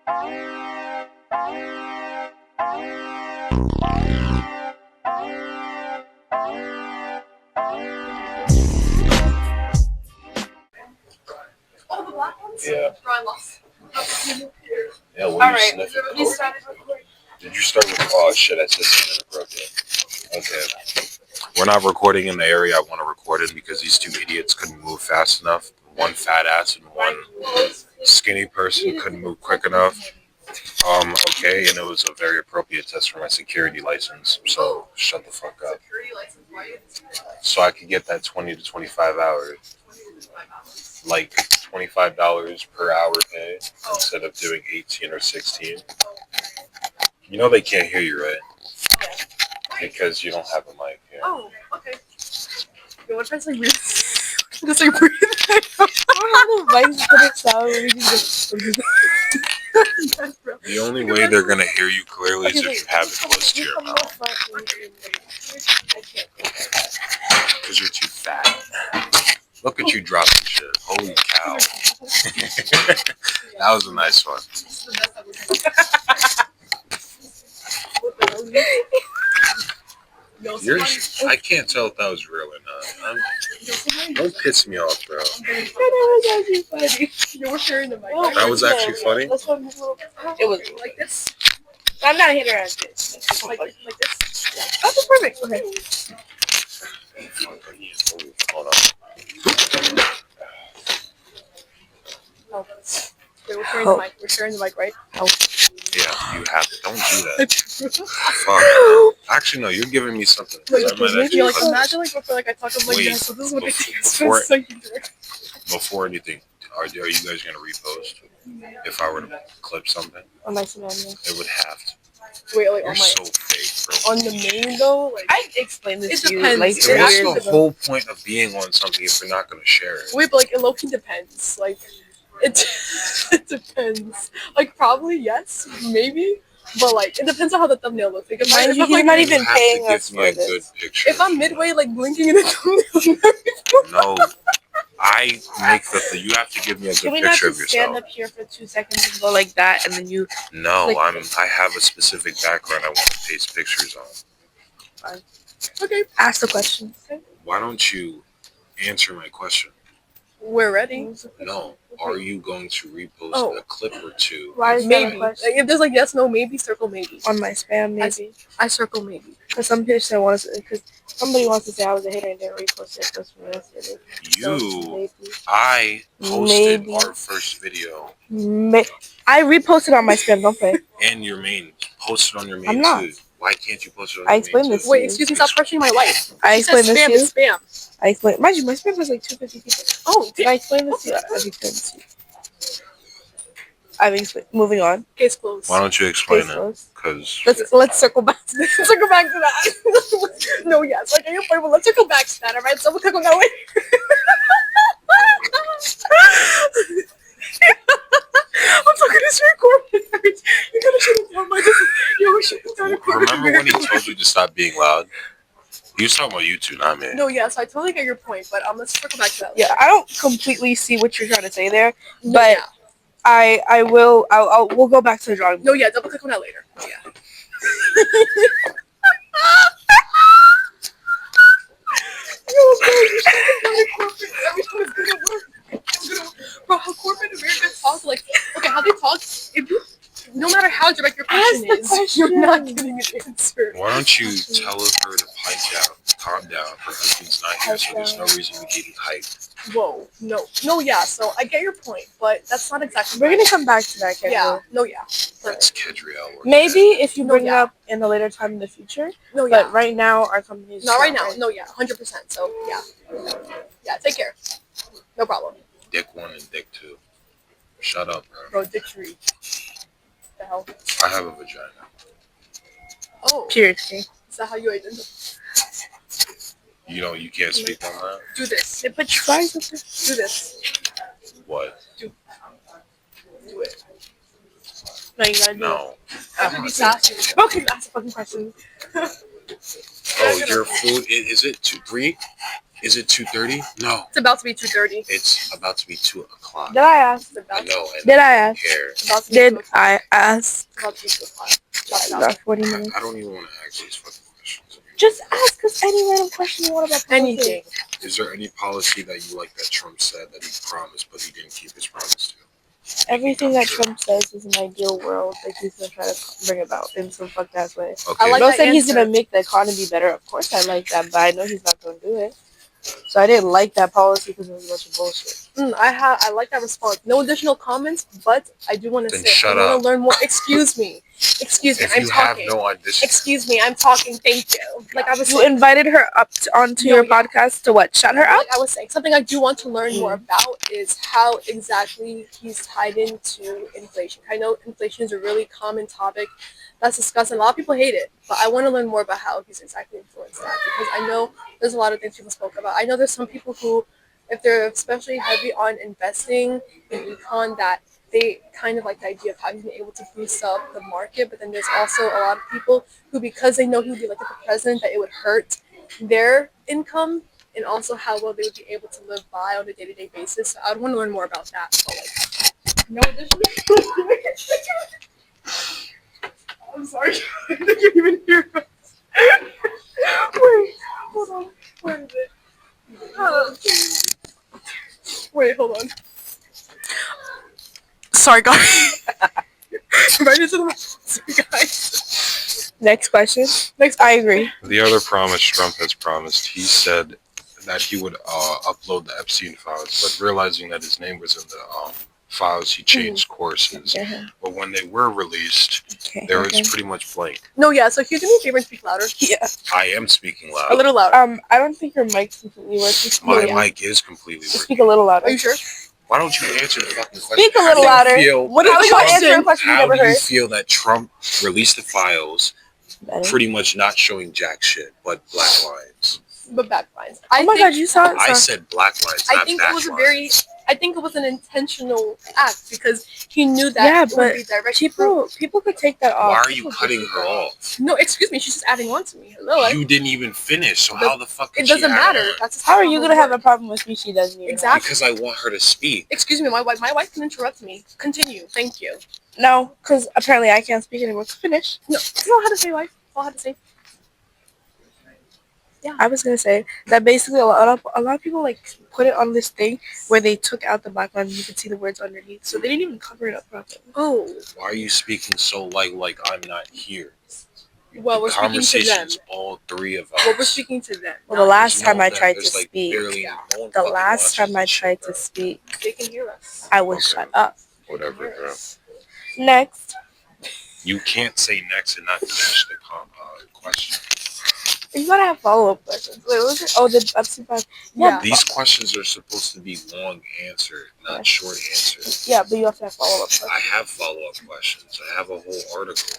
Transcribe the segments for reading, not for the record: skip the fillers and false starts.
Oh, the black ones? Yeah. Brian lost. Yeah, what are you sniffing? You started recording. Did you start with? Oh shit! I said something inappropriate. Okay. We're not recording in the area I want to record in because these two idiots couldn't move fast enough. One fat ass and one skinny person couldn't move quick enough. Okay, and it was a very appropriate test for my security license. So shut the fuck up. So I could get that 20 to 25 hours. Like $25 per hour pay instead of doing 18 or 16. You know they can't hear you, right? Because you don't have a mic here. Oh, okay. You want to try to breathe? Just like breathe. I don't have the mics to the sound. We can just... The only way they're gonna hear you clearly is if you have it close to your mouth. Because you're too fat. Look at you dropping shit. Holy cow. That was a nice one. I can't tell if that was real or not. Don't piss me off, bro. That was actually funny. You were sharing the mic. That was actually funny? It was like this. I'm not a hitter at this. Like this? Yeah. That's perfect. Okay. Hold on. Oh. Okay, we're sharing the mic. We're sharing the mic, right? Oh. Yeah, you have to. Don't do that. Fuck. Actually, no, you're giving me something. Wait, I might maybe like imagine like before like I talk I'm like Wait, this, so this is what I before- think. Before anything, are you guys going to repost? If I were to clip something, On my Instagram, it would have to. Wait, like You're on my so fake, bro. on the main though, like I explained this it to you. depends. Like, It What's actually the whole point of being on something if you're not going to share it? wait, but like it low-key depends. Like it it depends. Like probably yes, maybe. But like it depends on how the thumbnail looks. Like, Mind you, I'm, he's like, not You even have paying to us give me a for good this. picture. if I'm midway like blinking in the thumbnail, No, I make the. You have to give me a Can good we not picture of just stand yourself. up here for 2 seconds and go like that, and then you... No, like- I have a specific background I want to paste pictures on. okay, ask the question? Why don't you answer my question? we're ready. No. Are you going to repost Oh. a clip or two? Why is that a Maybe. Like, question? if there's like yes, no, maybe, circle maybe. On my spam, maybe. I circle maybe. Because some person wants to... Because somebody wants to say I was a hater and didn't repost it post from yesterday. So, You, maybe. I posted Maybe. our first video I reposted on my spam, don't play. and your main. Posted on your main I'm not. too. Why can't you post it on I your explained main this too? Wait, excuse me, stop pressuring my life. I It says explained this spam, to you. it's spam. I explained... Mind you, my spam has like 250 people. Oh, Did I explain this to you? I explained this to you. I've explained... Moving on. Case closed. Why don't you explain Case it? closed. Because Let's circle back to this. Circle back to that. No, yes. Like, you're fine, but let's circle back to that, alright? So we'll click on that way. I'm talking to Sir Corbin. You gotta shut it down. Yo, shit. remember when he told you to stop being loud? He was talking about you two, not me. No, yes, I totally get your point, but let's circle back to that. Yeah, I don't completely see what you're trying to say there, No, but yeah. we'll go back to the drawing board. No, yeah, double click on that later. Yeah. Every time it's gonna work. Bro, how corporate America talk, like, okay, how they talk, if you, no matter how direct your question Ask the is, you're not question. getting an answer. Why don't you tell her to pipe down, calm down? Her husband's not here, so there's no reason to get hyped. Whoa, no, yeah, so I get your point, but that's not exactly We're right. gonna come back to that, Kendra. Yeah, no, yeah. That's Kedriel. Maybe if you No, bring it yeah. up in a later time in the future, No, yeah. but right now our company is Not right now, ready. no, yeah, 100%, so, yeah. Yeah, take care. No problem. Dick 1 and Dick 2. Shut up, bro. Bro, Dick 3. The hell? I have a vagina. Oh, Period. Okay. is that how you identify? You can't speak on that? Do this. They put tries up there. Do this. What? Do it. No, you gotta do No. After these last it. Okay, ask the fucking question. Oh, your food, is it 3? Is it 2:30? No. It's about to be 2:30. It's about to be 2 o'clock. Did I ask? It's about I know. And Did I ask? Care. It's about to be Did 2 o'clock. I ask? It's about to be 2 o'clock. Shout Yeah, out. about 40 minutes. I don't even want to ask these fucking questions. Just ask us any random question you want about politics. Anything. Is there any policy that you like that Trump said that he promised but he didn't keep his promise to? Everything that Trump says is an ideal world that he's gonna try to bring about in some fucked ass way. Okay. I like Bill that said he's answer. gonna make the economy better. Of course, I like that, but I know he's not gonna do it. So I didn't like that policy because it was a bunch of bullshit. I like that response. No additional comments, but I do want to Then say shut I want up. to learn more. Excuse me. Excuse me. If I'm you have talking. no audition, Excuse me. I'm talking. Thank you. Like I was You saying. invited her up onto No, your yeah. podcast to what? Shut her up? Like I was saying, something I do want to learn more about is how exactly he's tied into inflation. I know inflation is a really common topic that's discussed, and a lot of people hate it. But I want to learn more about how he's exactly influenced that, because I know there's a lot of things people spoke about. I know there's some people who, if they're especially heavy on investing in econ, that they kind of like the idea of how he's been able to boost up the market. But then there's also a lot of people who, because they know he would be like the president, that it would hurt their income and also how well they would be able to live by on a day-to-day basis. So I'd want to learn more about that. But like, no additional. I'm sorry, I didn't even hear us. Wait, hold on. Where is it? Wait, hold on. Sorry, guys. Right into the sorry, guys. Next question. Next, I agree. the other promise Trump has promised, he said that he would upload the Epstein files, but realizing that his name was in the files, he changed courses. But when they were released, there was pretty much blank. No, yeah. So can you do me a favor and speak louder? Yeah. I am speaking loud. A little louder. I don't think your mic's completely working. My mic is completely Speak working. a little louder. Are you sure? Why don't you answer the fucking question? Speak a How little do you louder. feel- What is How the do you question? answer A question you How never do you heard? feel that Trump released the files, Better. pretty much not showing jack shit, but black lines? But back lines. Oh my god, you saw it. I said black lines, I not think back it was a lines. very. I think it was an intentional act because he knew that Yeah, it would but be direct. people could take that off. Why are you People cutting could- her off? No, excuse me. She's just adding on to me. Hello. You didn't even finish, so how the fuck did It doesn't she add matter. on? That's just How are you gonna have a work. problem with me? She doesn't even. Exactly. Because I want her to speak. Excuse me. My wife can interrupt me. Continue. Thank you. No, because apparently I can't speak anymore. Finish. No, that's all I had to say, wife. That's all I had to say. I was gonna say that basically a lot of people like put it on this thing where they took out the black line and you could see the words underneath, so they didn't even cover it up properly. Oh. Why are you speaking so like I'm not here? Well, we're The speaking to them. conversation's all three of us. Well, we're speaking to them. Well, the not last There's time no I that. tried to There's, like, speak, barely- no one the fucking last watches time I this shit, tried bro. to speak, they can hear us. I was Okay. shut up. Whatever, bro. Next, You can't say next and not finish the question. you gotta have follow-up questions. Wait, what was it? Oh, the Epstein file. Yeah. These questions are supposed to be long answered, not short answered. Yeah, but you have to have follow-up questions. I have follow-up questions. I have a whole article.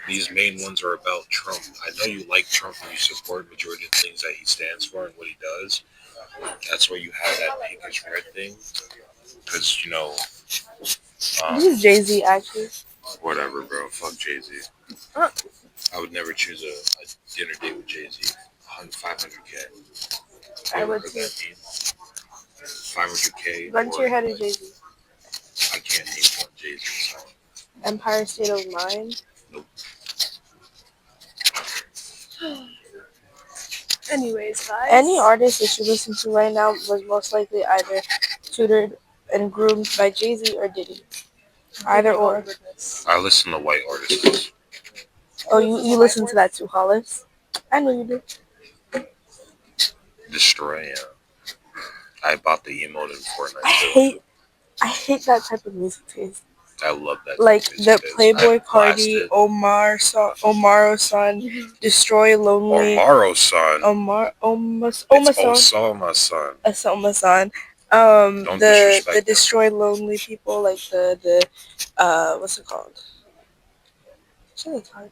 These main ones are about Trump. I know you like Trump and you support majority of the things that he stands for and what he does. That's why you have that pinkish red thing. Because, you know, This is Jay-Z, actually. whatever, bro. Fuck Jay-Z. I would never choose a dinner date with Jay-Z. 500K. I would What too. that mean? 500K. Gun to your head of Jay-Z. I can't name one Jay-Z song. Empire State of Mind. Anyways, guys. Any artist that you listen to right now was most likely either tutored and groomed by Jay-Z or Diddy. Either or. I listen to white artists. Oh, you listen to that too, Hollis? I know you do. Destroy, yeah. I bought the emote in Fortnite. I hate that type of music taste. I love that. Like type of the music. Playboy I Cardi, blasted Omaro son, Destroy Lonely, Omaro son. Oma It's son, Osama son. Osama son. Don't disrespect The them. Destroy Lonely people, like the what's it called? Shit, it's hard.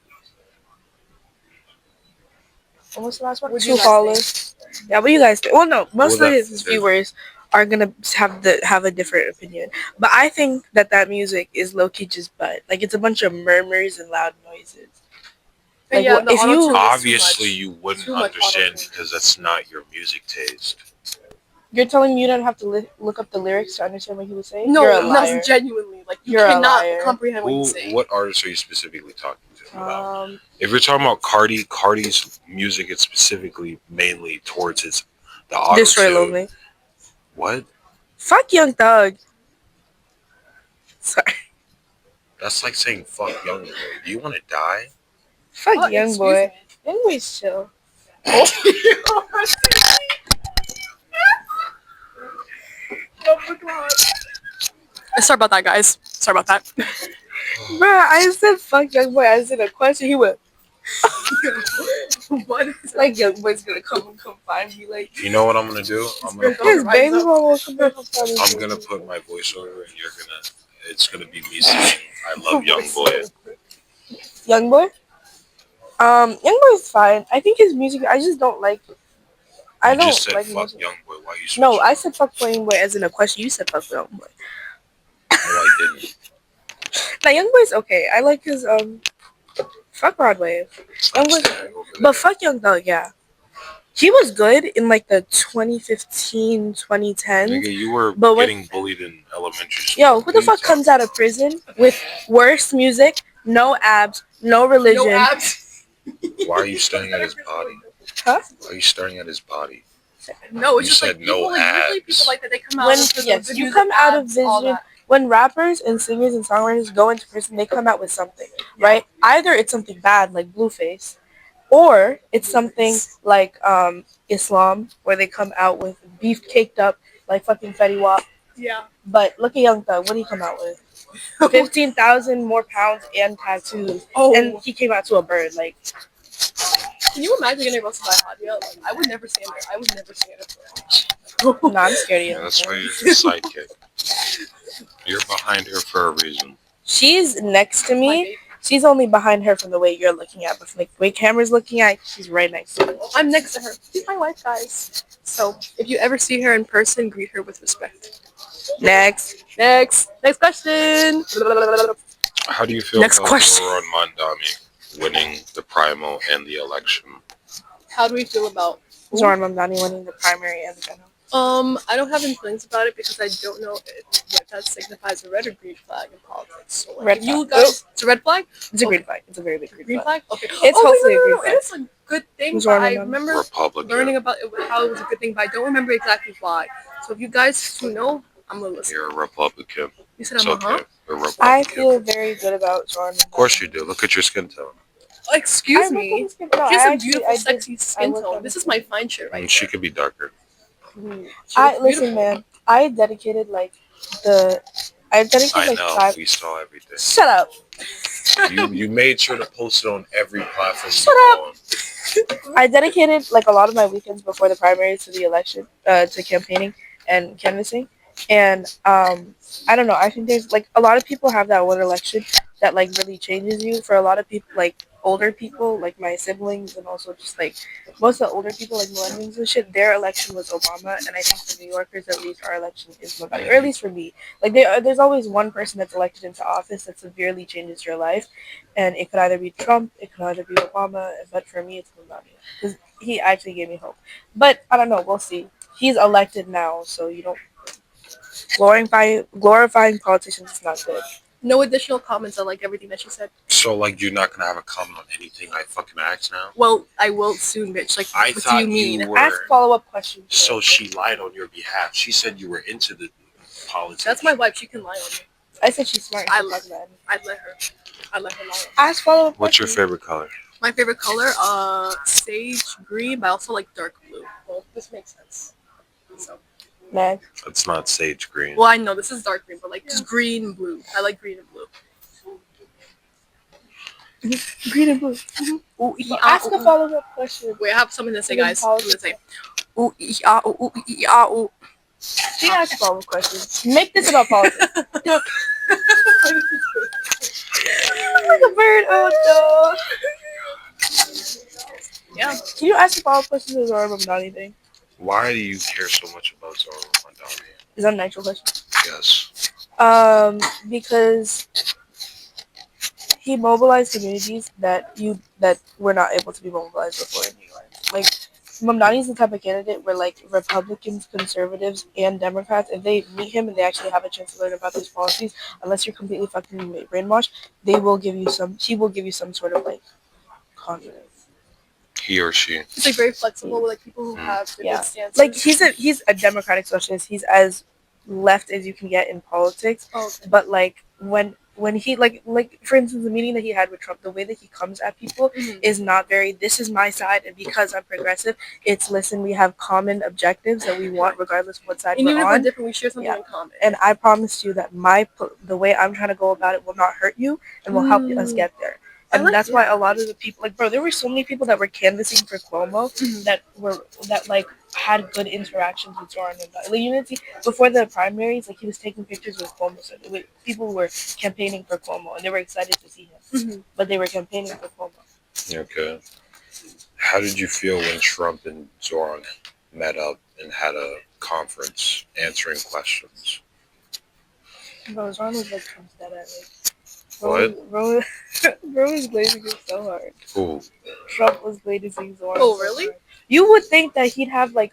What was the last one? Would you Two guys Hollis. Yeah, what do you guys think? Well, no, most Well, of his viewers are gonna have a different opinion, but I think that music is low key just butt. Like it's a bunch of murmurs and loud noises. Like, yeah, what the if auto-tune you? is Obviously, too much. you wouldn't Too much understand auto-tune. because that's not your music taste. You're telling me you don't have to look up the lyrics to understand what he was saying? No, You're a that's liar. genuinely like you You're a cannot liar. comprehend what he's saying. What artists are you specifically talking about? Um, If you're talking about Cardi's music is specifically mainly towards the auto Destroy tune. Lonely. What? Fuck Young Thug. Sorry. That's like saying fuck young boy. Do you want to die? Fuck Young Excuse Boy. me. Young Boy's chill. Sorry about that, guys. Sorry about that. Bruh, I said fuck Young Boy. I said a question. He went What is like Young Boy's gonna come find me. Like You know what I'm gonna do? his baby mama will come back and find me. I'm gonna put my voiceover, and it's gonna be me saying, "I love young boy." Young Boy. Young Boy's fine. I think his music. I just don't like. I You don't just said like fuck music. young boy. Why you switching? No, I said fuck Young Boy as in a question. You said fuck Young Boy. No, I didn't. Now Young Boy's okay. I like his fuck Broadway. Stop Young Boy, staring over but there. fuck Young Thug. Yeah, he was good in like the 2015, 2010s. Nigga, you were But when getting bullied in elementary school. yo, who What the are you fuck comes talking out of prison with worse music, no abs, no religion? no abs? about? Why are you staring at his body? Huh? Why are you staring at his body? No, it's You just said like people no like usually abs. people like that they come out When of prison yes, with you music, come out of abs, all vision. that. When rappers and singers and songwriters go into prison, they come out with something, right? Either it's something bad like Blueface, or it's something like Islam, where they come out with beef caked up like fucking Fetty Wap. Yeah. But look at Young Thug. What did he come out with? 15,000 more pounds and tattoos. Oh. And he came out to a bird. Like, Can you imagine getting roasted by Hadia? Like, I would never stand there. I would never stand there. no, I'm scared of you. Yeah, that's why you're his sidekick. You're behind her for a reason. She's next to My me. baby. She's only behind her from the way you're looking at, but from like, the way camera's looking at, she's right next to me. I'm next to her. She's my wife, guys. So if you ever see her in person, greet her with respect. Next. Next question. How do you feel Next about question. Zoran Mandami winning the Primo and the election? How do we feel about? Zoran Mamdani winning the primary and the general. I don't have any feelings about it because I don't know what that signifies a red or green flag in politics. So like, Red if you flag. guys, it's a red flag. It's a Okay. green flag. It's a very big green Green flag. flag. Okay. It's hopefully a green no. flag. It is a good thing, but Zoran I Mamdani. remember Republican. learning about it, how it was a good thing, but I don't remember exactly why. So if you guys who know, I'm gonna listen. You're a Republican. You said It's I'm okay. You're a Republican. I feel very good about Zoran Mamdani. Of course you do. Look at your skin tone. Excuse I me. worked on the skin tone. She has I a actually- beautiful, I did- sexy I skin worked tone. on This the is my fine shit right And she here. could be darker. She looks Listen, beautiful. man. I dedicated like I like know. 5. We saw everything. Shut up. You made sure to post it on every platform. Shut you up. go on. I dedicated like a lot of my weekends before the primaries to the election, to campaigning and canvassing, and I don't know. I think there's like a lot of people have that one election that like really changes you. For a lot of people, like older people, like my siblings, and also just like most of the older people, like millennials and shit, their election was Obama, and I think for New Yorkers at least, our election is Mugati, or at least for me. Like there's always one person that's elected into office that severely changes your life, and it could either be Trump, it could either be Obama, but for me, it's Mugati because he actually gave me hope. But I don't know. We'll see. He's elected now, so you don't glorifying politicians is not good. No additional comments. I like everything that she said. So, like, you're not gonna have a comment on anything I fucking asked now? Well, I will soon, bitch. Like, I what thought do you mean? you were. Ask follow-up questions. So she lied on your behalf. She said you were into the politics. That's my wife. She can lie on me. I said she's smart. I I love that. I'd let her. I'd let her lie on me. Ask follow-up What's your questions. favorite color? My favorite color, sage green, but I also like dark blue. Well, this makes sense. So, Man. It's not sage green. well, I know this is dark green, but like just green and blue. I like green and blue. Green and blue. Ooh, Ask a follow-up question. Wait, I have something to say, Green guys. I'm politics. gonna say. Ooh, ooh, ooh. She asked follow-up questions. Make this about politics. Like a bird. Oh no. Yeah. Can you ask a follow-up question or about anything? Why do you care so much about Zoran Mandami? Is that an actual question? Yes. Because he mobilized communities that were not able to be mobilized before in New York. Like Mamdani's the type of candidate where like Republicans, conservatives, and Democrats, if they meet him and they actually have a chance to learn about these policies, unless you're completely fucking brainwashed, they will give you some. He will give you some sort of like confidence. He or she. He's like very flexible with like people who have different stances. Like he's a democratic socialist. He's as left as you can get in politics. Oh, okay. But like when he like for instance the meeting that he had with Trump, the way that he comes at people is not very this is my side and because I'm progressive, it's listen, we have common objectives that we want regardless of what side And we're even if on. we're different, we share something in common. And I promise you that the way I'm trying to go about it will not hurt you and will help us get there. And that's why a lot of the people, like, bro, there were so many people that were canvassing for Cuomo that like had good interactions with Zoran and like, you know, before the primaries, like he was taking pictures with Cuomo. So people were campaigning for Cuomo and they were excited to see him, but they were campaigning for Cuomo. Okay. How did you feel when Trump and Zoran met up and had a conference answering questions? Bro, Zoran was like Trump's dead at me. What? Bro was glazing it so hard. Who? Trump was glazing Zoran. Oh, really? So you would think that he'd have like.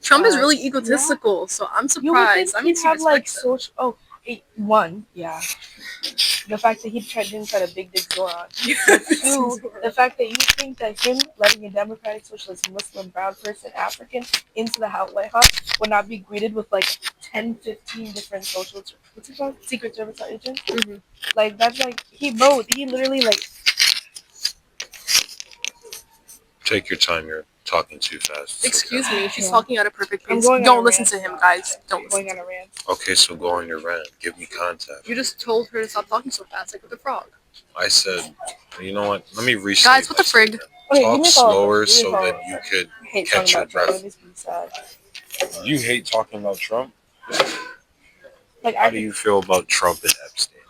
Trump is really egotistical, so I'm surprised. You would think I mean, he'd have like social. Oh, one, yeah. The fact that he didn't try to big dick Zoran. Two, the fact that you think that him letting a democratic socialist Muslim brown person African into the White House would not be greeted with like 10, 15 different social what's it called? Secret Service agents. Like that's like he literally like. Take your time. You're talking too fast. Excuse me. She's talking at a perfect pace. Don't listen to him, guys. Don't listen. Going on a rant. Okay, so go on your rant. Give me context. You just told her to stop talking so fast, like with the frog. I said, you know what? Let me restate. Guys, what the frig? Talk slower so that you could catch your breath. You hate talking about Trump? Like, how do you feel about Trump and Epstein?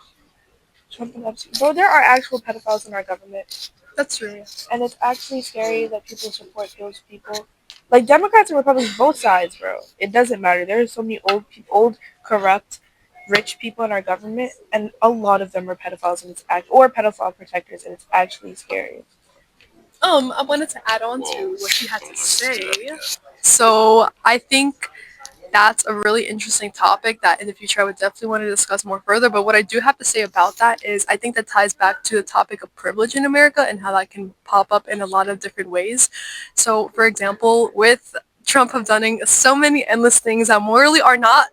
Trump and Epstein. Bro, there are actual pedophiles in our government. That's true. And it's actually scary that people support those people. Like Democrats and Republicans, both sides, bro. It doesn't matter. There are so many old, corrupt, rich people in our government, and a lot of them are pedophiles, and or pedophile protectors, and it's actually scary. I wanted to add on to what she had to say. So I think that's a really interesting topic that in the future I would definitely want to discuss more further. But what I do have to say about that is I think that ties back to the topic of privilege in America and how that can pop up in a lot of different ways. So, for example, with Trump have done so many endless things that morally are not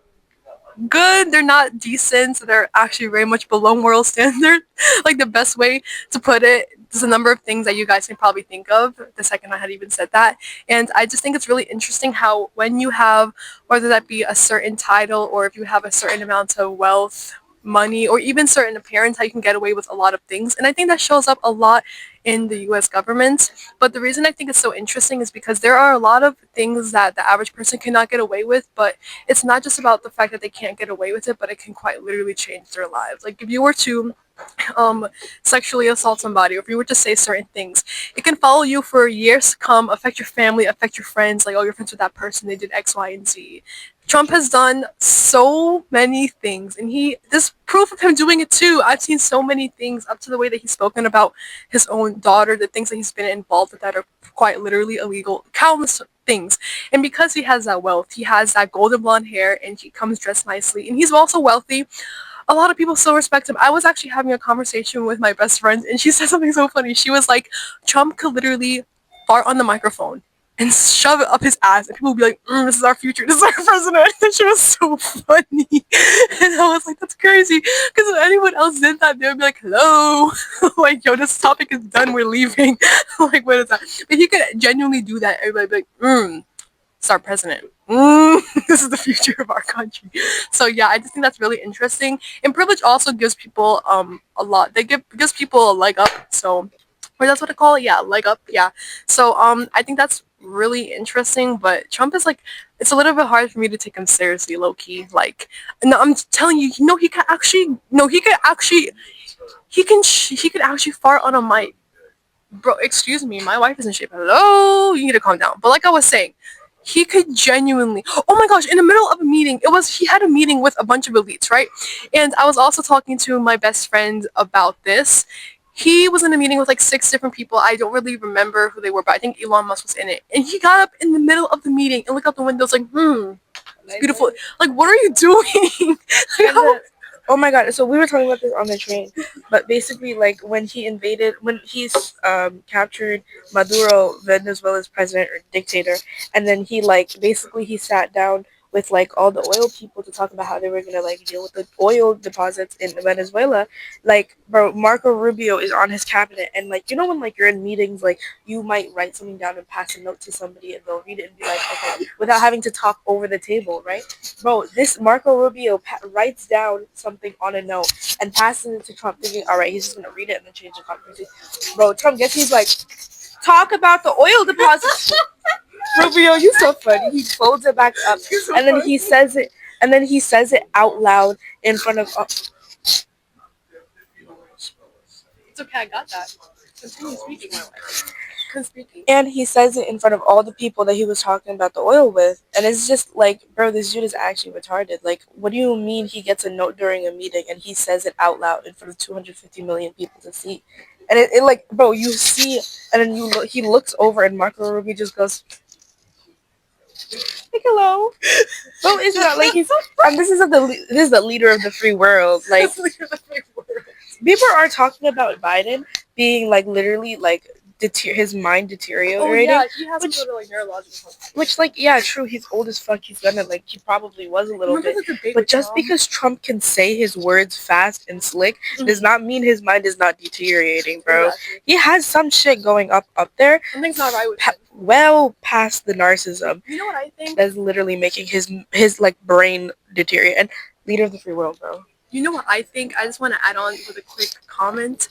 good, they're not decent, they're actually very much below moral standard. Like the best way to put it, there's a number of things that you guys can probably think of the second I had even said that. And I just think it's really interesting how when you have, whether that be a certain title or if you have a certain amount of wealth, money, or even certain appearance, how you can get away with a lot of things. And I think that shows up a lot in the US government. But the reason I think it's so interesting is because there are a lot of things that the average person cannot get away with, but it's not just about the fact that they can't get away with it, but it can quite literally change their lives. Like if you were to sexually assault somebody, or if you were to say certain things, it can follow you for years to come, affect your family, affect your friends, like, oh, you're friends with that person, they did X, Y, and Z. Trump has done so many things, and there's proof of him doing it too. I've seen so many things, up to the way that he's spoken about his own daughter, the things that he's been involved with that are quite literally illegal, countless things. And because he has that wealth, he has that golden blonde hair, and he comes dressed nicely, and he's also wealthy, a lot of people still respect him. I was actually having a conversation with my best friend, and she said something so funny. She was like, Trump could literally fart on the microphone and shove it up his ass, and people would be like, this is our future, this is our president. And she was so funny. And I was like, that's crazy. Because if anyone else did that, they would be like, hello. Like, yo, this topic is done, we're leaving. Like, what is that? But he could genuinely do that. Everybody would be like, it's our president. This is the future of our country. So yeah, I just think that's really interesting. And privilege also gives people a lot. Gives people a leg up. So, or that's what I call it. Yeah, leg up. Yeah. So I think that's really interesting. But Trump is like, it's a little bit hard for me to take him seriously, low key. Like, no, I'm telling you, he could actually fart on a mic. Bro, excuse me, my wife is in shape. Hello, you need to calm down. But like I was saying, he could genuinely, oh my gosh, in the middle of a meeting, he had a meeting with a bunch of elites, right? And I was also talking to my best friend about this. He was in a meeting with like six different people. I don't really remember who they were, but I think Elon Musk was in it. And he got up in the middle of the meeting and looked out the windows like, it's beautiful. Like, what are you doing? And oh my god! So we were talking about this on the train, but basically, like when he's captured Maduro, Venezuela's president or dictator, and then he like basically he sat down with like all the oil people to talk about how they were gonna like deal with the oil deposits in Venezuela. Like, bro, Marco Rubio is on his cabinet, and like when like you're in meetings, like you might write something down and pass a note to somebody, and they'll read it and be like, okay, without having to talk over the table, right? Bro, this Marco Rubio writes down something on a note and passes it to Trump, thinking, all right, he's just gonna read it and then change the conversation. Bro, Trump gets he's like, talk about the oil deposits. Rubio, you so funny. He folds it back up, and then he says it, out loud in front of. It's okay, I got that. Continue speaking, my wife. And he says it in front of all the people that he was talking about the oil with. And it's just like, bro, this dude is actually retarded. Like, what do you mean he gets a note during a meeting and he says it out loud in front of 250 million people to see? And it like, bro, you see, and then he looks over and Marco Rubio just goes, like, hello. Bro, it's not like he's, and this is the leader of the free world. Like, people are talking about Biden being like literally like his mind deteriorating. Oh yeah, he has to go to like neurological. Which like yeah, true. He's old as fuck. He's gonna like he probably was a little bit. But just because Trump can say his words fast and slick does not mean his mind is not deteriorating, bro. Exactly. He has some shit going up there. Something's not right with him. Well past the narcissism. You know what I think? That's literally making his like brain deteriorate. And leader of the free world, bro. You know what I think? I just want to add on with a quick comment.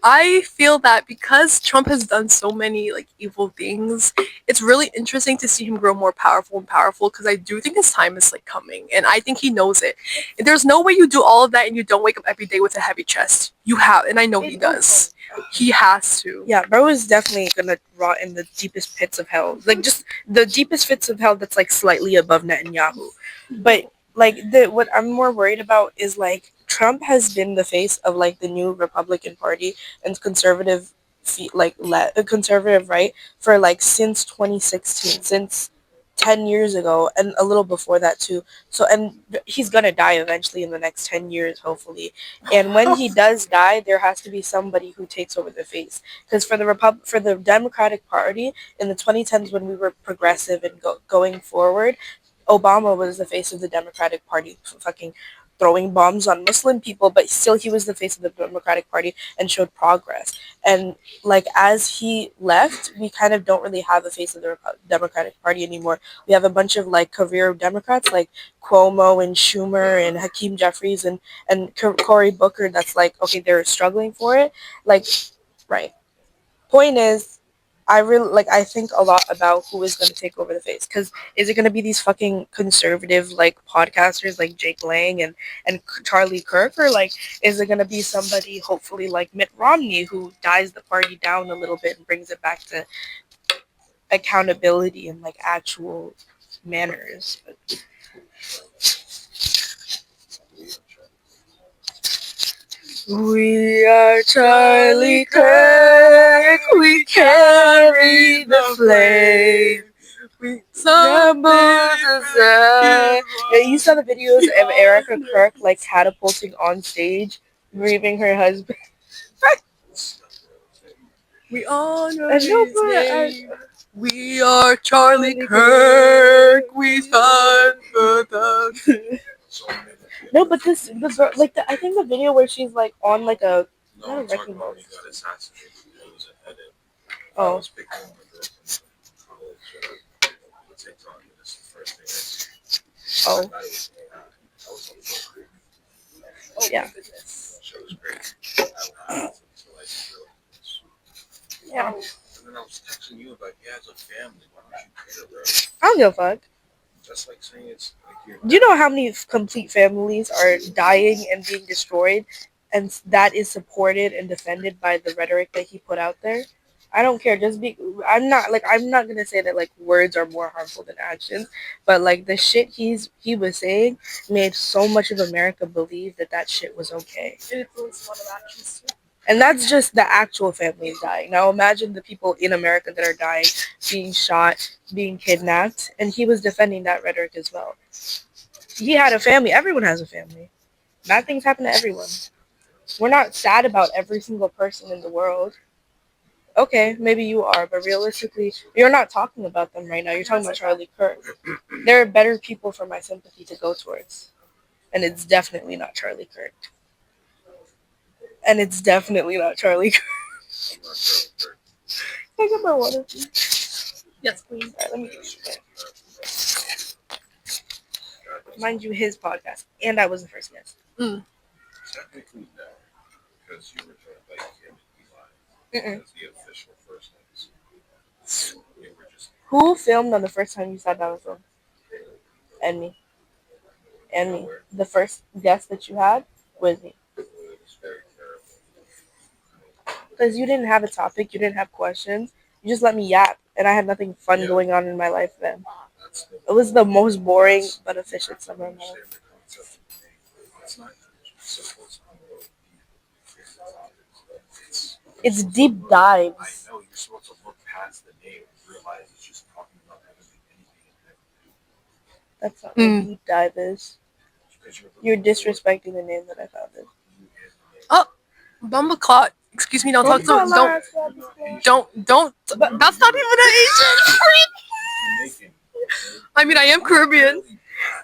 I feel that because Trump has done so many like evil things, it's really interesting to see him grow more powerful and powerful because I do think his time is like coming and I think he knows it. There's no way you do all of that and you don't wake up every day with a heavy chest. You have, and I know he does. He has to. Yeah, bro is definitely gonna rot in the deepest pits of hell. Like just the deepest pits of hell that's like slightly above Netanyahu. But like what I'm more worried about is like Trump has been the face of like the new Republican Party and conservative conservative right for like since 2016, since 10 years ago and a little before that too. So and he's gonna die eventually in the next 10 years hopefully. And when he does die, there has to be somebody who takes over the face. Because for the Democratic Party in the 2010s when we were progressive and going forward, Obama was the face of the Democratic Party, fucking throwing bombs on Muslim people, but still he was the face of the Democratic Party and showed progress. And like as he left, we kind of don't really have a face of the Democratic Party anymore. We have a bunch of like career Democrats like Cuomo and Schumer and Hakeem Jeffries and Cory Booker. That's like okay, they're struggling for it. Like, right. Point is, I think a lot about who is going to take over the face because is it going to be these fucking conservative like podcasters like Jake Lang and Charlie Kirk, or like is it going to be somebody hopefully like Mitt Romney who dies the party down a little bit and brings it back to accountability and like actual manners. We are Charlie Kirk, we carry the flame. We yeah, you saw the videos of Erica Kirk like catapulting on stage, grieving her husband. We honor his name. We are Charlie Kirk. We stand for the. No, but the girl, like I think the video where she's like on like a No, I'm talking about when he got assassinated. It was an edit. Oh. I was picking on the TikTok, and this is the first thing I see. Oh. Yeah. Yeah. And then I was texting you about he has a family. Why don't you care, bro? I don't give a fuck. That's like saying it's like Do you know how many complete families are dying and being destroyed, and that is supported and defended by the rhetoric that he put out there? I don't care. Just be. I'm not gonna say that like words are more harmful than actions, but like the shit he was saying made so much of America believe that that shit was okay. It influenced a lot of actions too. And that's just the actual families dying. Now imagine the people in America that are dying, being shot, being kidnapped, and he was defending that rhetoric as well. He had a family. Everyone has a family. Bad things happen to everyone. We're not sad about every single person in the world. Okay, maybe you are, but realistically, you're not talking about them right now. You're talking about Charlie Kirk. There are better people for my sympathy to go towards. And it's definitely not Charlie Kirk. And it's definitely not Charlie Kirk. I got my water, please. Yes, please. Alright, let me get it. Mind you, his podcast. And I was the first guest. Technically, no, because you were told like him and Eli as the official first names. You were just Who filmed on the first time you sat down with him? And me. And me. The first guest that you had was me. it was very terrible. Because you didn't have a topic, you didn't have questions. You just let me yap, and I had nothing fun going on in my life then. That's It was the most boring but efficient summer of my life. the concept of name. It's not simple as It's deep dives. I know you're supposed to look past the name and realize it's just talking about anything and That's not what deep dive is. everything. You're disrespecting the name that I founded. Oh, Bumbleclot. Excuse me. Don't talk to. Don't. That's not even an Asian. I mean, I am Caribbean.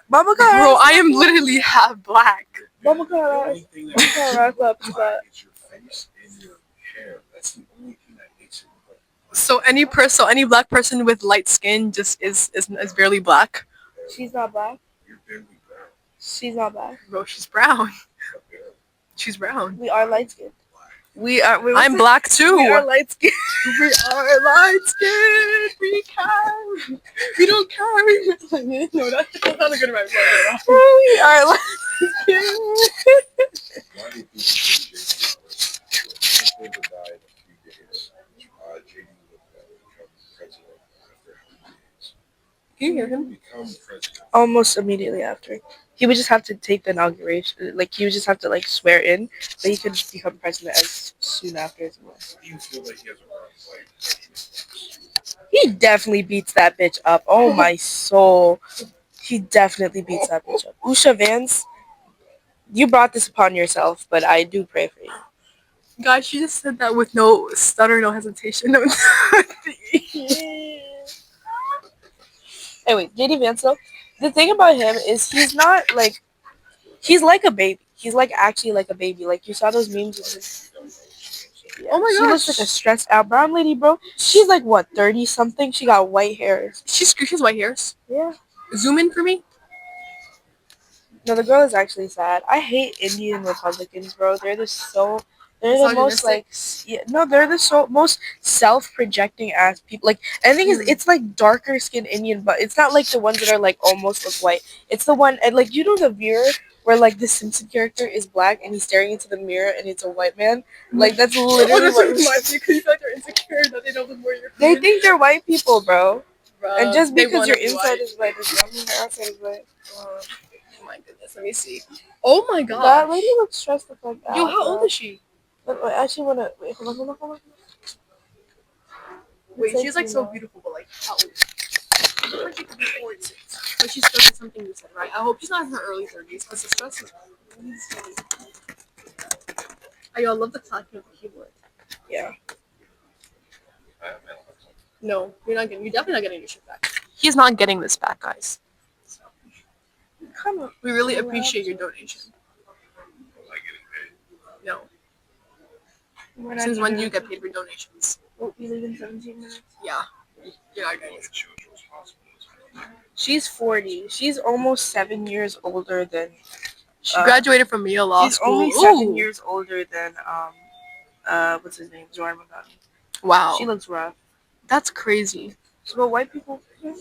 Mama Bro, I am literally half black. Mama Cara. It's your face and your hair. That's the only thing that makes it look like. So any black person with light skin just is barely black. She's not black. You're barely brown. She's not black. Bro, she's brown. She's brown. We are light skinned. I'm black too. We are light skinned. We are light skinned. We can. We don't carry. No, that's not a good rhyme. We are light skinned. Why do people think JD died a few days? JD would become president after how many days? Can you hear him? Become president. Almost immediately after. He would just have to take the inauguration. Like, he would just have to, like, swear in. But he could become president as soon after as well. Do you feel like he has a run fight? He definitely beats that bitch up. Oh, my soul. He definitely beats that bitch up. Usha Vance, you brought this upon yourself, but I do pray for you. Guys, she just said that with no stutter, no hesitation. No. Anyway, JD Vance, though, the thing about him is he's not, like, he's like a baby. He's, like, actually like a baby. Like, you saw those memes of his... Yeah. Oh my She gosh. looks like a stressed out brown lady, bro. She's, like, what, 30-something? She got white hairs. She's white hairs. Yeah. Zoom in for me. No, the girl is actually sad. I hate Indian Republicans, bro. They're the most like they're the most self-projecting ass people. Like, and the thing is, it's like darker skinned Indian, but it's not like the ones that are like almost look white. It's the one, and like, you know, the mirror where like the Simpson character is black and he's staring into the mirror and it's a white man. Like, that's literally what reminds me, because you feel like they're insecure that they don't look where you're. they think. They're white people, bro. And just they because wanna your be inside white. is white doesn't mean your outside is white. Oh my goodness, let me see. Oh my god. That lady looks stressed the fuck out. Yo, how old bro. is she? Look, I actually wanna wait. Hold on. Wait, It's she's like so beautiful, but like how old? She looks like she could be 46. But she's stuck in something you said, right? I hope she's not in her early 30s, because the stress is crazy. I love the clacking of the keyboard. Yeah. No, you're definitely not getting your shit back. He's not getting this back, guys. Come on. We really appreciate your donation. Was I getting paid? No. We're not Since when even- do you get paid for donations? Oh, you leave in 17 minutes. Yeah. You're not getting Like it. children's hospitals. She's 40. She's almost 7 years older than. She graduated from Yale Law She's School. only 7 years older than what's his name, Zoran Magani. Wow. She looks rough. That's crazy. So white people. No,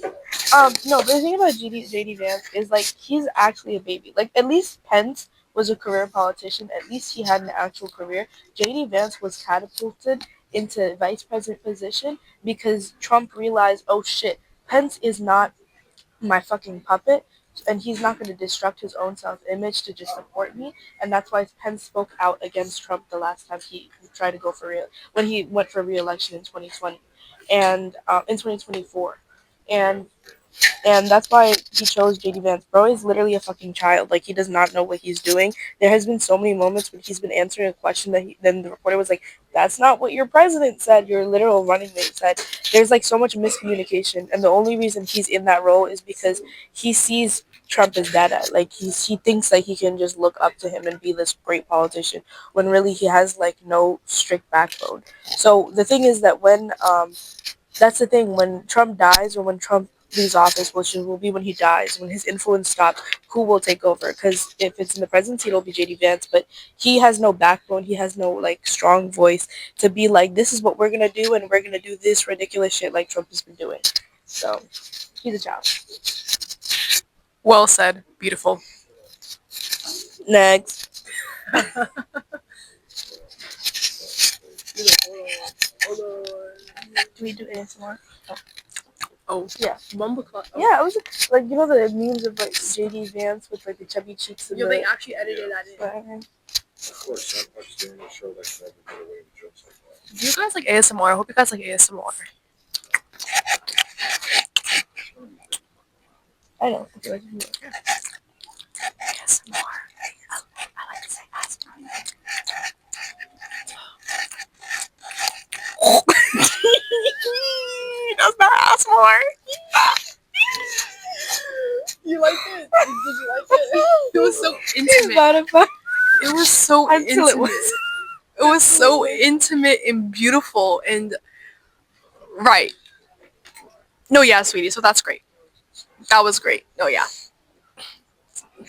but the thing about JD Vance is like he's actually a baby. Like, at least Pence was a career politician. At least he had an actual career. JD Vance was catapulted into vice president position because Trump realized, oh shit, Pence is not my fucking puppet, and he's not going to destruct his own self-image to just support me. And that's why Pence spoke out against Trump the last time he tried to go for real when he went for re-election in 2020 and in 2024. And that's why he chose JD Vance. Bro is literally a fucking child. Like, he does not know what he's doing. There has been so many moments when he's been answering a question that then the reporter was like, "That's not what your president said. Your literal running mate said." There's like so much miscommunication, and the only reason he's in that role is because he sees Trump as data. Like, he thinks that he can just look up to him and be this great politician when really he has like no strict backbone. So the thing is that when that's the thing. When Trump dies or when Trump leaves office, which will be when he dies, when his influence stops, who will take over? Because if it's in the presidency, it'll be JD Vance. But he has no backbone. He has no like strong voice to be like, this is what we're gonna do, and we're gonna do this ridiculous shit like Trump has been doing. So he's a child. Well said. Beautiful. Next, Hold on. do we do ASMR? Oh, Yeah. Mumbleclaw. Oh. Yeah, it was like the memes of like JD Vance with like the chubby cheeks and Yo, they actually edited that in. Of course, South doing a show that can never get away with jokes like that. Do you guys like ASMR? I hope you guys like ASMR. I know. ASMR. I like to say ASMR. That's not ASMR. You liked it? Did you like it? It was so intimate. It was so Until it intimate. was. It was so intimate and beautiful and right. No, yeah, sweetie. So that's great. That was great. No, yeah.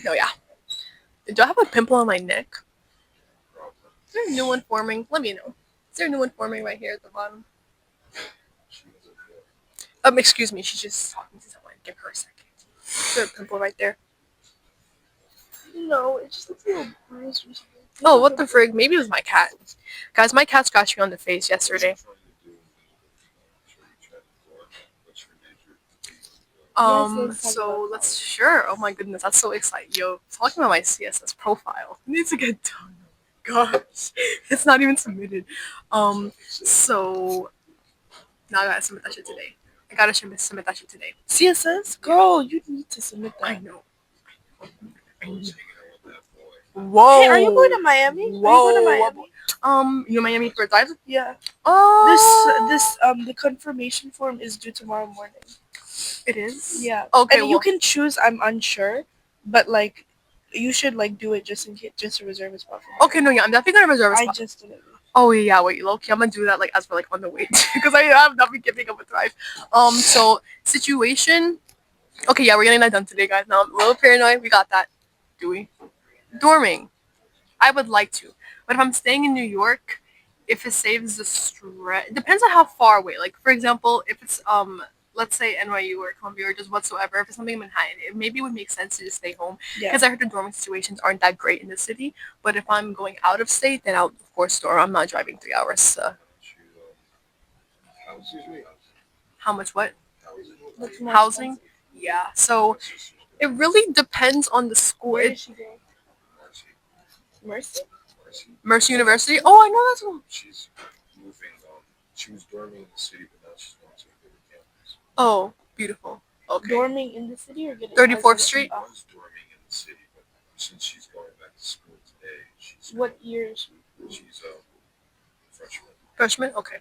No, yeah. Do I have a pimple on my neck? Is there a new one forming? Let me know. Is there a new one forming right here at the bottom? Excuse me. She's just talking to someone. Give her a second. Is there a pimple right there? No, it's just a little bruise or something. Oh, what the frig? Maybe it was my cat. Guys, my cat scratched me on the face yesterday. So let's sure. Oh my goodness, that's so exciting. Yo, talking about my CSS profile. It needs to get done. Gosh, it's not even submitted. So now I gotta submit that shit today. I gotta submit that shit today. CSS? Girl, you need to submit that. I know. Whoa. Hey, are you going to Miami? Whoa. Are you going to Miami? You Miami for dive? Yeah. Oh. The confirmation form is due tomorrow morning. It is? Yeah. Okay, and you can choose, I'm unsure, but like, you should like do it just in case, just to reserve a spot for me. Okay, no, yeah, I'm definitely gonna reserve a spot. I just did it. Oh yeah, wait, low-key, I'm gonna do that like as we're like on the way because I have not been keeping up with Thrive. So situation. Okay, yeah, we're getting that done today, guys. Now I'm a little paranoid. We got that. Do we? Dorming. I would like to, but if I'm staying in New York, if it saves the stress, it depends on how far away. Like for example, if it's let's say NYU or Columbia or just whatsoever, if it's something in Manhattan, it maybe would make sense to just stay home because I heard the dorming situations aren't that great in the city. But if I'm going out of state, then I'll of course dorm. I'm not driving 3 hours. How much what? Housing? Yeah. So it really depends on the school. Where did she go? Mercy? Mercy University. Oh, I know that's one. She's moving. She was dorming in the city, but now she's going to a bigger campus. Oh, beautiful. Okay. Dorming in the city or getting 34th Street? She was dorming in the city, but since she's going back to school today, she's. What year is she? She's a freshman. Freshman? Okay.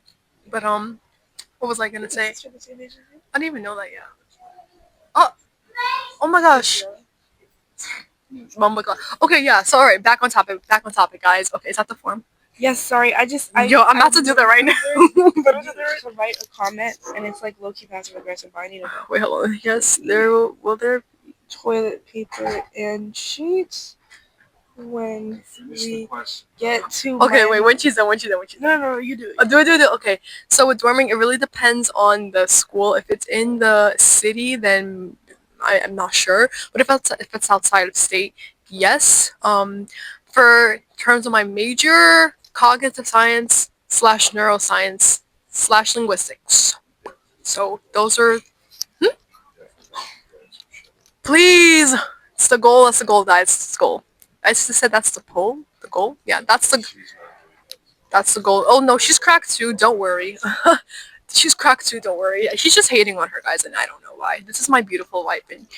But what was I gonna say? I didn't even know that yet. Oh my gosh. Okay, yeah, sorry. Back on topic, guys. Okay, is that the form? Yes, sorry. I'm about to do that right now. to write a comment, and it's like low-key passive aggressive. I need to know. Wait, hold on. Yes, will there Toilet paper and sheets when we get to. Okay, wait. When she's done. No, you do it. Do it. Okay. So with dorming, it really depends on the school. If it's in the city, then I am not sure. But if it's outside of state, yes. For terms of my major, cognitive science, /neuroscience/linguistics. So those are please. It's the goal. That's the goal, guys. It's the goal. I just said that's the poll. The goal. Yeah, that's the goal. Oh no, she's cracked too. Don't worry. She's cracked too. Don't worry. She's just hating on her guys, and I don't know why. This is my beautiful wife, and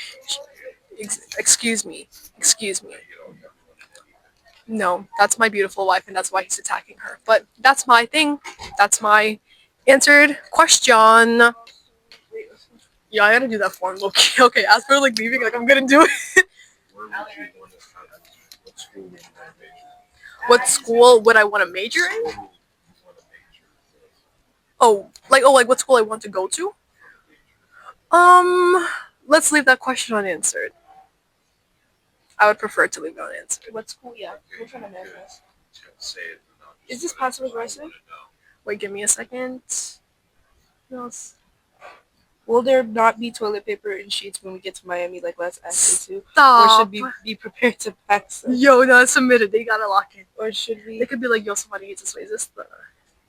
excuse me, excuse me. No, that's my beautiful wife, and that's why he's attacking her. But that's my thing. That's my answered question. Yeah, I gotta do that form. Okay, okay. As for like leaving, like I'm gonna do it. What school would I want to major in? Like what school I want to go to? Um, let's leave that question unanswered. I would prefer to leave it unanswered. What school? Yeah. Which one am I at? Is this passive aggressive? Wait, give me a second. No, Will there not be toilet paper and sheets when we get to Miami? Like, let's ask you to. Or stop. should we be prepared to pack some? Yo, no, submitted. They gotta lock it. Or should we? They could be like, yo, somebody needs this way. Is this the?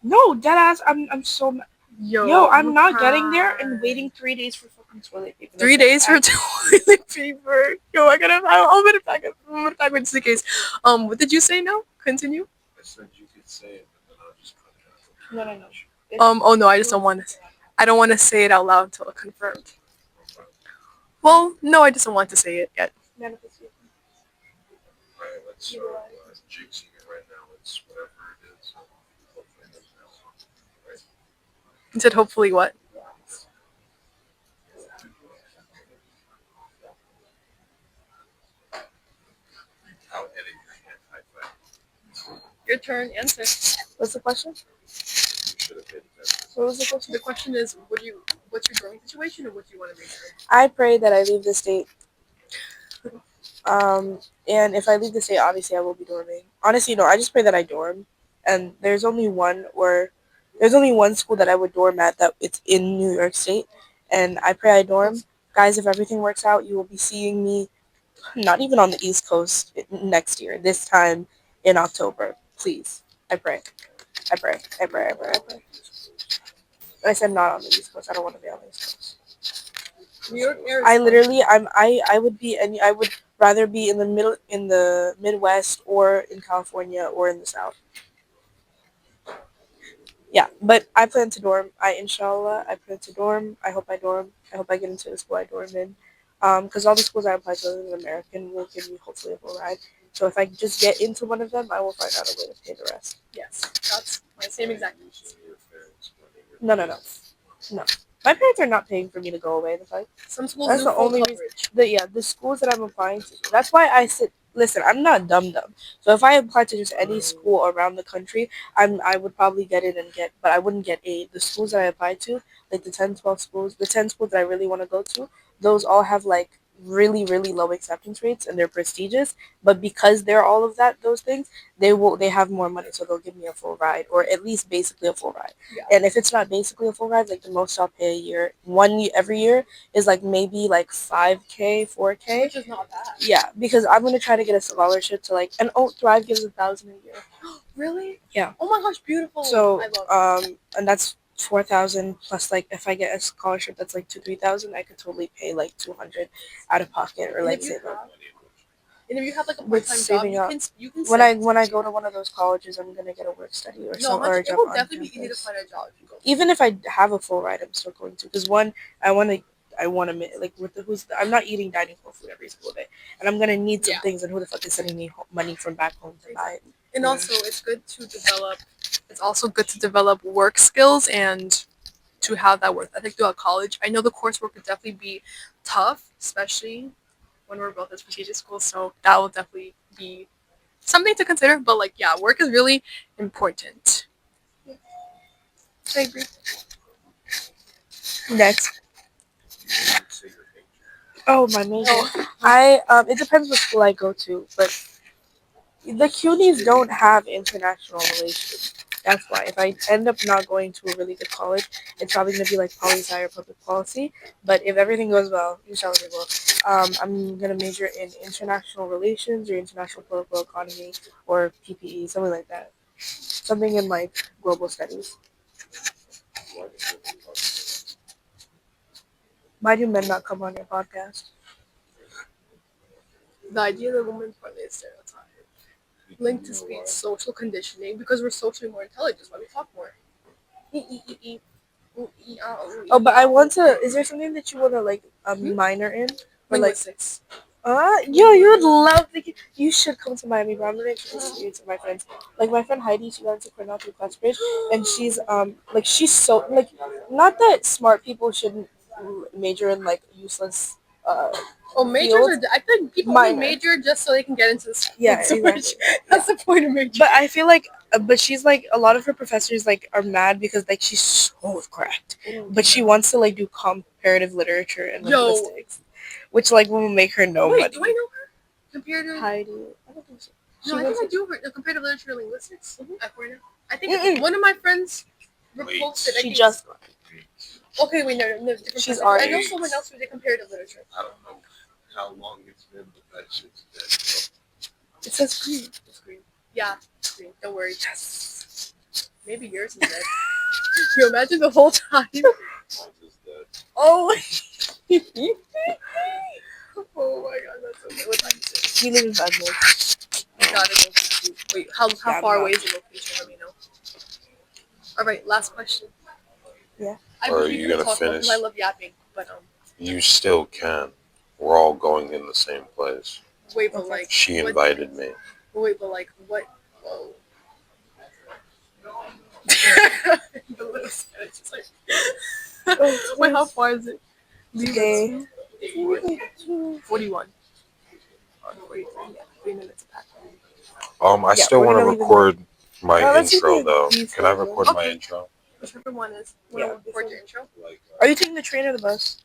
No, deadass. I'm so. Yo, I'm not getting there and waiting 3 days for fucking toilet paper. 3 days for toilet paper. Yo, I'm gonna pack it. I'm gonna pack it just in case. What did you say? No, continue. I said you could say it, but then I'll just cut it out. No. Oh no, I just don't want to. I don't want to say it out loud until it's confirmed. Well, no, I just don't want to say it yet. Alright, let's start jinxing it right now. It's whatever it is. Hopefully it doesn't happen. Right? You said hopefully what? How edit your hand type that. Your turn. Answer. What's the question? You should have paid attention. What was the question? The question is, what's your growing situation, or what do you want to make? I pray that I leave the state. And if I leave the state, obviously I will be dorming. Honestly, no, I just pray that I dorm. And there's only one school that I would dorm at that it's in New York State. And I pray I dorm. Guys, if everything works out, you will be seeing me not even on the East Coast next year, this time in October. Please. I pray. I pray. I pray. I pray. I pray. I said not on the East Coast. I don't want to be on the East Coast. New York, Arizona. I would rather be in the Midwest or in California or in the South. Yeah, but I plan to dorm. Inshallah, I plan to dorm. I hope I dorm. I hope I get into the school I dorm in. Because all the schools I apply to as an American will give me hopefully a full ride. So if I just get into one of them, I will find out a way to pay the rest. Yes, that's my same exact. No. My parents are not paying for me to go away. Some schools That's do the full only coverage. the schools that I'm applying to. That's why I said, listen, I'm not dumb. So if I apply to just any school around the country, I would probably get in but I wouldn't get A. The schools that I applied to, like the 10, 12 schools, the 10 schools that I really want to go to, those all have like really, really low acceptance rates and they're prestigious. But because they're all of those things, they have more money, so they'll give me a full ride or at least basically a full ride. Yeah. And if it's not basically a full ride, like the most I'll pay a year, every year is like maybe like 5K, 4K. Which is not bad. Yeah, because I'm gonna try to get a scholarship to like, and Thrive gives 1,000 a year. Really? Yeah. Oh my gosh, beautiful. So I love it. and that's 4,000 plus like if I get a scholarship that's like 2-3,000, I could totally pay like 200 out of pocket or like save up. And if you have like a With part-time job, saving up. you can When I go to one of those colleges, I'm gonna get a work study or no, or a it job will on definitely be easy to campus. find a job if you go. Even if I have a full ride, I'm still going to because one, I want to like I'm not eating dining hall food every single day, and I'm gonna need some things. And who the fuck is sending me money from back home to buy it? And also, it's good to develop. It's also good to develop work skills and to have that work ethic throughout college. I know the coursework would definitely be tough, especially when we're both at prestigious schools. So that will definitely be something to consider. But like, yeah, work is really important. I agree. Next. Oh, my major. It depends what school I go to, but the CUNYs don't have international relations. That's why. If I end up not going to a really good college, it's probably going to be like poli-sci or public policy. But if everything goes well, inshallah it will, I'm going to major in international relations or international political economy or PPE, something like that. something in like global studies. Why do men not come on your podcast? The idea that women partly is stereotype. Linked to speech, social conditioning, because we're socially more intelligent, that's why we talk more. Oh, but I want to. Is there something that you want to like a minor in? Or like, Linguistics. yo, you would love to. You should come to Miami, bro. I'm gonna introduce you to my friends. Like my friend Heidi, she went to Cornell through Classbridge, and she's so like, not that smart people shouldn't major in like useless Majors fields. are. I feel like people only major just so they can get into this. Yeah, exactly. That's the point of major. But I feel like, but she's like a lot of her professors like are mad because like she's so correct, but she wants to like do comparative literature and linguistics, which like will make her no money. Do I know her? Comparative. Heidi, I don't think so. No, I think I do her comparative literature and linguistics at Cornell. I think one of my friends posted. She just. Okay, wait, no, different. She's person. I know someone else who did comparative literature. I don't know how long it's been, but that shit's dead. It says green. It's green. Yeah, it's green. Don't worry. Yes. Maybe yours is dead. Can you imagine the whole time? Mine's is dead. Oh. Oh my god, that's so good. What time is it? We live in Bedford. I gotta go. Wait, how far away is the location? Let me know. All right, last question. Yeah. Or are you gonna finish? I love yapping, but You still can. We're all going in the same place. Wait, but like. She invited me. Wait, but like what? Whoa. The little sketch is like. Wait, how far is it? Okay. 41. 43. Yeah, 3 minutes back. I still want to record my intro though. Can I record my intro? Whichever one is. Yeah. Record your intro. Are you taking the train or the bus?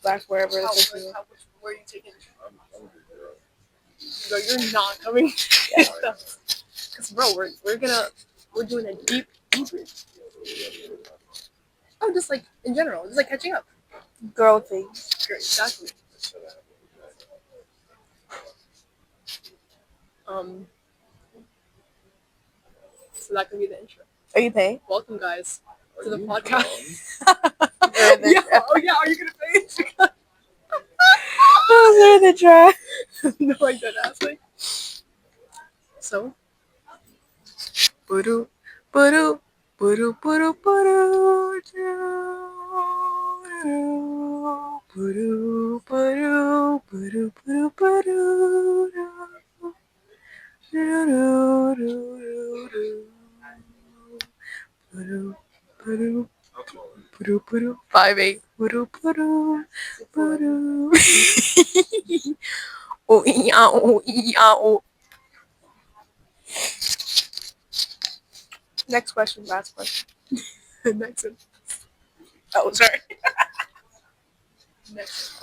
Back wherever the fuck you are. Where are you taking the train? No, you're not coming. Because bro, we're doing a deep. Oh, just like in general, just like catching up. Girl things. Exactly. So that could be the intro. Are you paying? Welcome, guys, to the podcast. Yeah. Oh yeah. Are you gonna pay it? Oh, they're the drive. No, like that ass like. So. Buru, buru, buru, buru, buru, buru, buru, buru, buru, buru. 5'8". Oh, yeah, oh, yeah, oh. Next question. Last question. Next one. Oh, sorry. Next.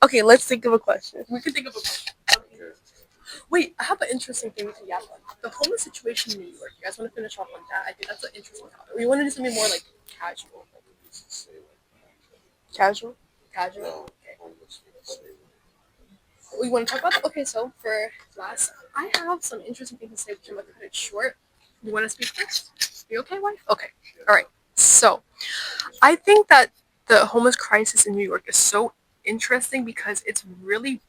Okay, let's think of a question. We can think of a question. Okay. Wait, I have an interesting thing to yap on. The homeless situation in New York. You guys want to finish off on that? I think that's an interesting topic. We want to do something more like casual. Casual? Casual. Okay. We want to talk about that? Okay, so for last, I have some interesting things to say, which I'm going to cut it short. You want to speak first? You okay, wife? Okay. All right. So, I think that the homeless crisis in New York is so interesting because it's really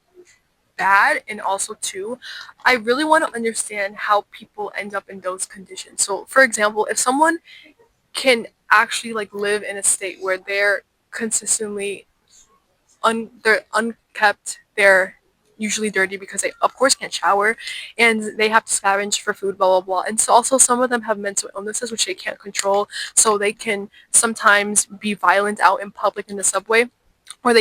bad, and also too, I really want to understand how people end up in those conditions. So, for example, if someone can actually like live in a state where they're consistently they're unkept, they're usually dirty because they of course can't shower, and they have to scavenge for food, blah blah blah. And so also some of them have mental illnesses which they can't control, so they can sometimes be violent out in public in the subway, or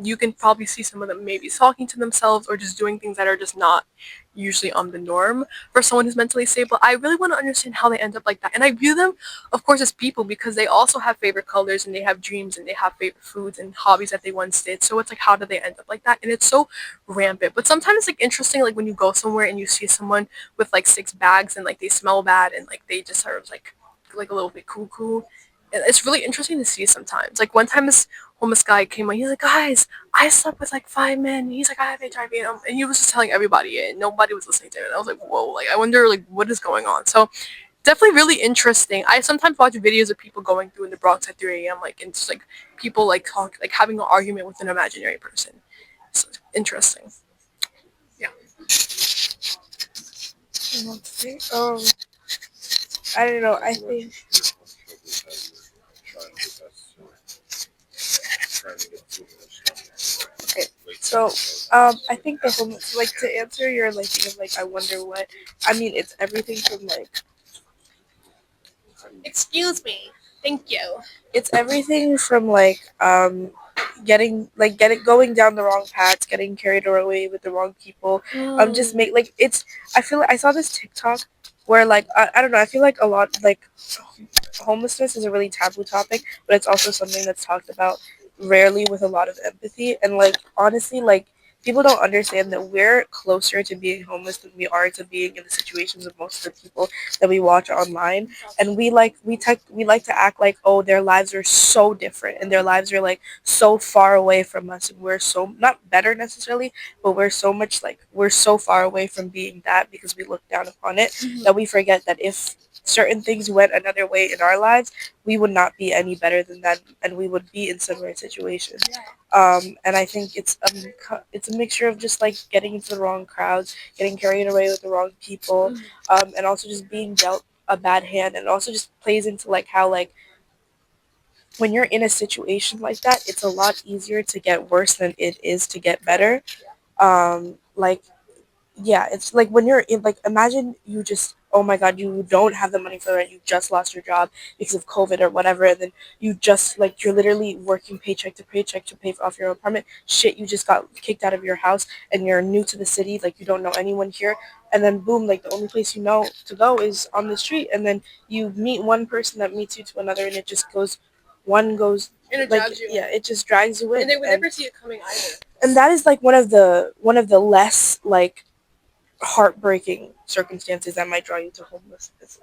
you can probably see some of them maybe talking to themselves or just doing things that are just not usually on the norm for someone who's mentally stable. I really want to understand how they end up like that, and I view them of course as people because they also have favorite colors and they have dreams and they have favorite foods and hobbies that they once did. So it's like, how do they end up like that? And it's so rampant. But sometimes it's like interesting, like when you go somewhere and you see someone with like 6 bags and like they smell bad and like they just are like a little bit cuckoo. It's really interesting to see sometimes. Like one time this homeless guy came on. He's like, guys, I slept with like 5 men. He's like, I have HIV, and he was just telling everybody it. And nobody was listening to him. And I was like, whoa, like I wonder like what is going on. So definitely really interesting. I sometimes watch videos of people going through in the Bronx at 3 a.m. like and just like people like talk like having an argument with an imaginary person. It's interesting. Yeah. Um, I don't know. I think okay. So, I think the homeless, like to answer your like thing of like I wonder what. I mean, it's everything from like Excuse me. Thank you. it's everything from like getting going down the wrong paths, getting carried away with the wrong people. Just make like it's. I feel like I saw this TikTok where like I don't know. I feel like a lot like homelessness is a really taboo topic, but it's also something that's talked about rarely with a lot of empathy. And like honestly, like people don't understand that we're closer to being homeless than we are to being in the situations of most of the people that we watch online. And we like to act like, oh, their lives are so different and their lives are like so far away from us, and we're so not better necessarily, but we're so far away from being that because we look down upon it, that we forget that if certain things went another way in our lives, we would not be any better than them, and we would be in similar situations. And I think it's a mixture of just like getting into the wrong crowds, getting carried away with the wrong people, and also just being dealt a bad hand. And it also just plays into like how like when you're in a situation like that, it's a lot easier to get worse than it is to get better. Like yeah, it's like when you're in like imagine you just, oh my god, you don't have the money for the rent, you just lost your job because of COVID or whatever, and then you just like you're literally working paycheck to paycheck to pay off your apartment. Shit, you just got kicked out of your house and you're new to the city, like you don't know anyone here, and then boom, like the only place you know to go is on the street, and then you meet one person that meets you to another, and it just goes one goes And it like drags you yeah, in. it just drags you in. And they would never see it coming either. And that is like one of the less like heartbreaking circumstances that might draw you to homelessness.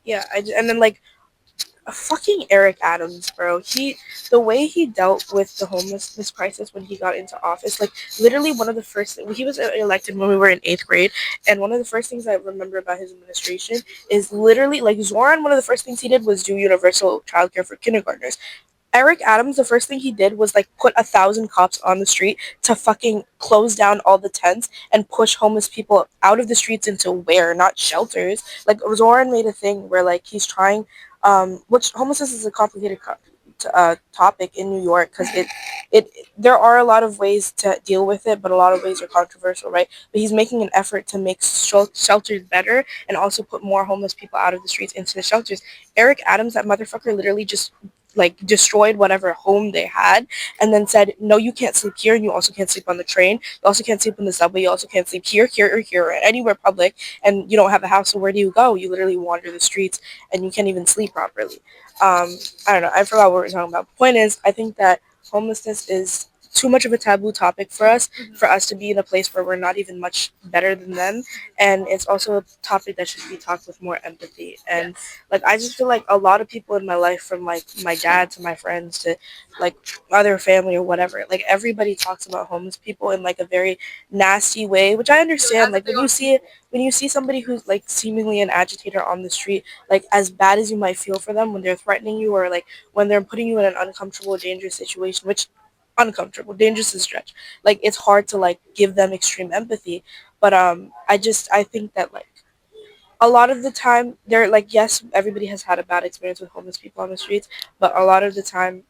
Yeah, and then like fucking Eric Adams, bro. The way he dealt with the homelessness crisis when he got into office, like literally one of the first he was elected when we were in 8th grade, and one of the first things I remember about his administration is literally like Zoran. One of the first things he did was do universal childcare for kindergartners. Eric Adams, the first thing he did was like put 1,000 cops on the street to fucking close down all the tents and push homeless people out of the streets into where, not shelters. Like Zoran made a thing where like he's trying, which homelessness is a complicated topic in New York because it there are a lot of ways to deal with it, but a lot of ways are controversial, right? But he's making an effort to make shelters better and also put more homeless people out of the streets into the shelters. Eric Adams, that motherfucker, literally just like destroyed whatever home they had and then said, no, you can't sleep here, and you also can't sleep on the train, you also can't sleep in the subway, you also can't sleep here or here or anywhere public, and you don't have a house, so where do you go? You literally wander the streets and you can't even sleep properly. I don't know, I forgot what we were talking about. The point is, I think that homelessness is too much of a taboo topic for us to be in a place where we're not even much better than them, and it's also a topic that should be talked with more empathy. And like I just feel like a lot of people in my life, from like my dad to my friends to like other family or whatever, like everybody talks about homeless people in like a very nasty way, which I understand. Like when you see somebody who's like seemingly an agitator on the street, like as bad as you might feel for them when they're threatening you or like when they're putting you in an uncomfortable, dangerous situation, which uncomfortable, dangerous is a stretch. Like it's hard to like give them extreme empathy, but I think that like a lot of the time they're like, yes, everybody has had a bad experience with homeless people on the streets, but a lot of the time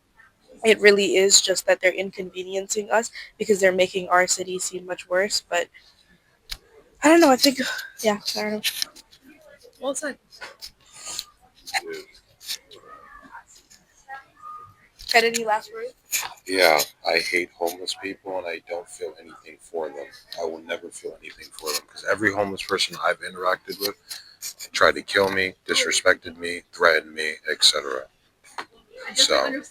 it really is just that they're inconveniencing us because they're making our city seem much worse. But I don't know, I think yeah, I don't know. Well said. Had any last words? Yeah, I hate homeless people and I don't feel anything for them. I will never feel anything for them because every homeless person I've interacted with tried to kill me, disrespected me, threatened me, etc. So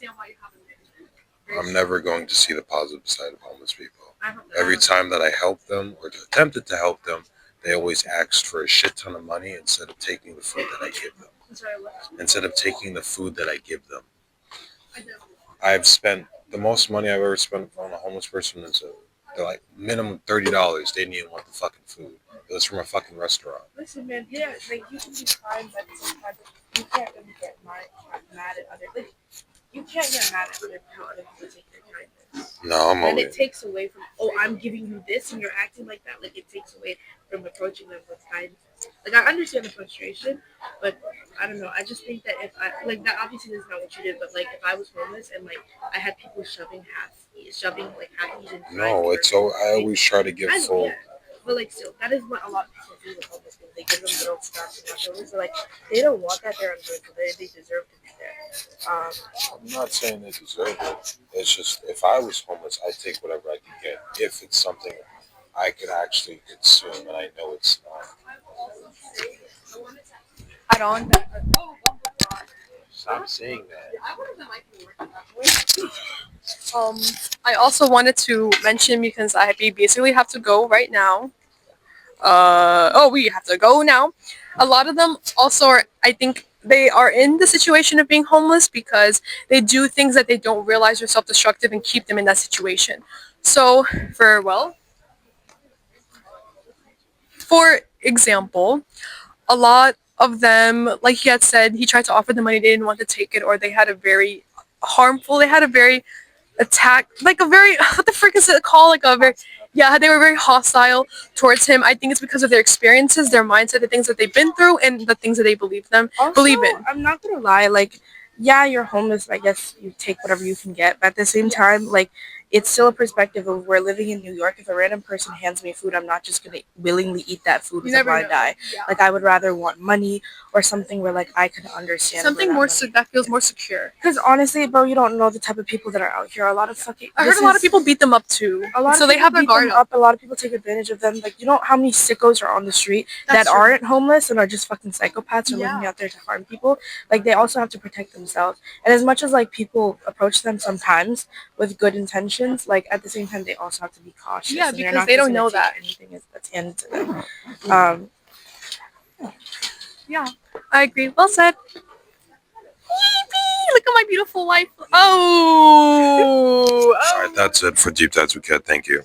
I'm never going to see the positive side of homeless people. Every time that I help them or attempted to help them, they always asked for a shit ton of money instead of taking the food that I give them. Instead of taking the food that I give them. I've spent the most money I've ever spent on a homeless person is they're like minimum $30. They didn't even want the fucking food. It was from a fucking restaurant. Listen, man, yeah, like you can be kind, but sometimes you can't really get mad at other. Like you can't get mad at how other people take your kindness. No, I'm And over it it. takes away from I'm giving you this and you're acting like that. Like it takes away from approaching them with kindness. Like I understand the frustration, but I don't know. I just think that if I like that, obviously this is not what you did, but like if I was homeless and like I had people shoving like half eaten. No, it's so I always try to give I know, full. yeah. But like still, that is what a lot of people do with homeless people. They give them little scraps and leftovers. So like they don't want that. They're ungrateful. They deserve to be there. I'm not saying they deserve it. It's just if I was homeless, I'd take whatever I can get. If it's something I could actually consume, and I know it's not. Add on. Stop saying that. Um, I also wanted to mention because we basically have to go right now. We have to go now. A lot of them also are, I think they are in the situation of being homeless because they do things that they don't realize are self-destructive and keep them in that situation. So, for example, a lot of them, like he had said, he tried to offer them money, they didn't want to take it, or they had a very attack, like a very, what the frick is it called? Like a very, yeah, they were very hostile towards him. I think it's because of their experiences, their mindset, the things that they've been through, and the things that they believe in. I'm not gonna lie. Like, yeah, you're homeless. I guess you take whatever you can get. But at the same time, like, it's still a perspective of we're living in New York. If a random person hands me food, I'm not just gonna willingly eat that food You with a never blind know. eye. Yeah. Like, I would rather want money or something where like I can understand Something where more that money. that feels more secure. Because honestly, bro, you don't know the type of people that are out here. A lot of fucking. I heard a lot of people beat them up too. A lot So of they people have their beat guard them up. up. A lot of people take advantage of them. Like you know how many sickos are on the street That's that true. aren't homeless and are just fucking psychopaths or living Yeah. out there to harm people. Like they also have to protect themselves. And as much as like people approach them sometimes with good intentions, like at the same time they also have to be cautious. Yeah, and they're because not they just don't gonna know take that. anything that's handed to them. Um, Yeah, I agree. Well said. Look at my beautiful wife. Oh. All right, that's it for Deep Dives with Kat. Thank you.